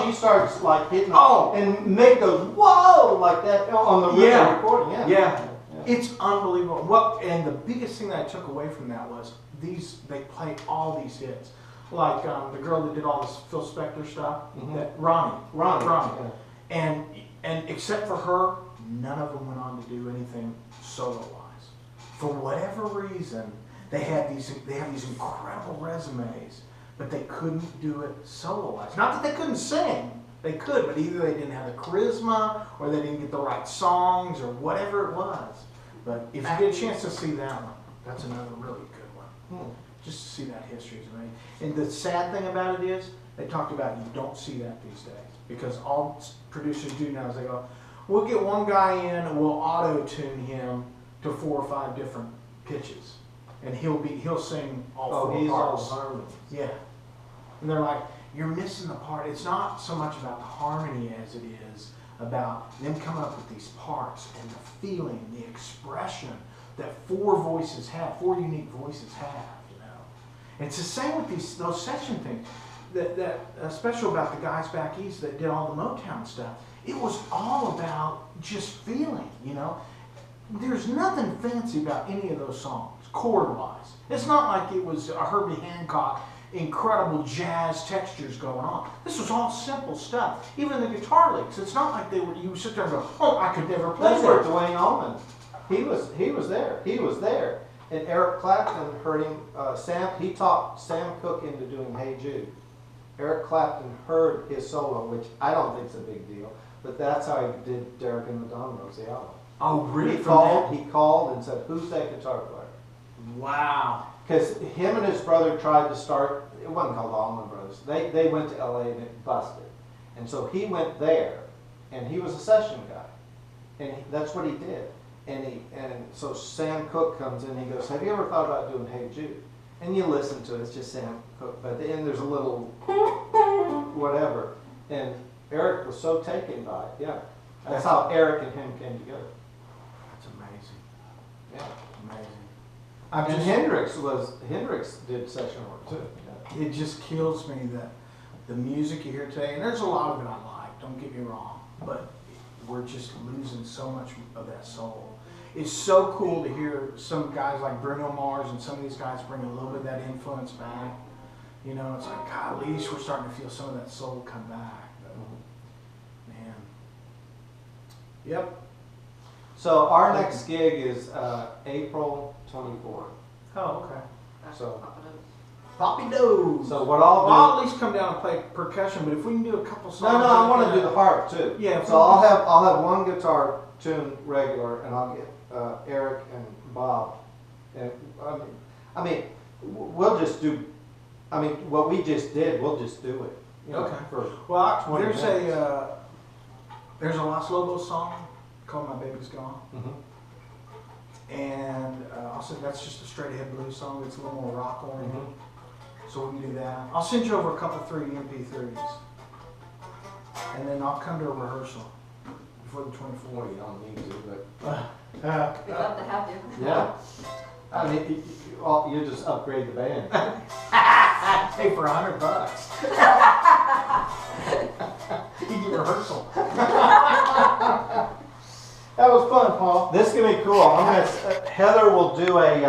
she starts like hitting, and Mick goes, "Whoa!" like that on the recording. Yeah. It's unbelievable. Well, and the biggest thing that I took away from that was they play all these hits. Like the girl that did all this Phil Spector stuff, that Ronnie. Yeah. And except for her, none of them went on to do anything solo-wise. For whatever reason, they have these incredible resumes, but they couldn't do it solo-wise. Not that they couldn't sing. They could, but either they didn't have the charisma, or they didn't get the right songs, or whatever it was. But if you get a chance to see that one, that's another really good one. Just to see that history is amazing. And the sad thing about it is, they talked about you don't see that these days. Because all producers do now is they go, we'll get one guy in and we'll auto-tune him to 4 or 5 different pitches. And he'll sing all 4 parts. Harmony. Yeah. And they're like, you're missing the part. It's not so much about the harmony as it is about them coming up with these parts and the feeling, the expression that 4 voices have, 4 unique voices have, you know. And it's the same with those session things. That special about the guys back east that did all the Motown stuff, it was all about just feeling, you know. There's nothing fancy about any of those songs, chord-wise. It's not like it was a Herbie Hancock, incredible jazz textures going on. This was all simple stuff. Even the guitar licks, it's not like you sit there and go, oh, I could never play That's that. where Dwayne Allman, he was there. And Eric Clapton heard him, he talked Sam Cooke into doing Hey Jude. Eric Clapton heard his solo, which I don't think is a big deal, but that's how he did Derek and the Dominoes, the album. Oh, really? He called and said, who's that guitar player? Wow. Because him and his brother tried to start, it wasn't called the Allman Brothers. They went to LA and it busted. And so he went there, and he was a session guy. And that's what he did. And so Sam Cooke comes in and he goes, have you ever thought about doing Hey Jude? And you listen to it, it's just Sam Cooke. But at the end there's a little whatever. And Eric was so taken by it, yeah. That's how Eric and him came together. That's amazing. Yeah. Amazing. And Hendrix did session work too. Yeah. It just kills me that the music you hear today, and there's a lot of it I like, don't get me wrong, but we're just losing so much of that soul. It's so cool to hear some guys like Bruno Mars and some of these guys bring a little bit of that influence back. You know, it's like, God, at least we're starting to feel some of that soul come back. But, man. Yep. So our next gig is April 24th. Oh, okay. So Poppy Nose. So what I'll do? I'll at least come down and play percussion, but if we can do a couple songs. No, I want to do the harp too. Yeah. So I'll have one guitar tune regular, and I'll get Eric and Bob. And I mean, we'll just do. I mean, what we just did, we'll just do it. You know, Okay. For well, 20 there's minutes. there's a Los Lobos song called "My Baby's Gone," and I'll say that's just a straight ahead blues song. It's a little more rock oriented, so we can do that. I'll send you over a couple 3 MP3s, and then I'll come to a rehearsal before the 24th. Well, you don't need to, but We'd love to have you. yeah. I mean, you just upgrade the band. Hey, for $100. You get rehearsal. That was fun, Paul. This is gonna be cool. Heather will do a.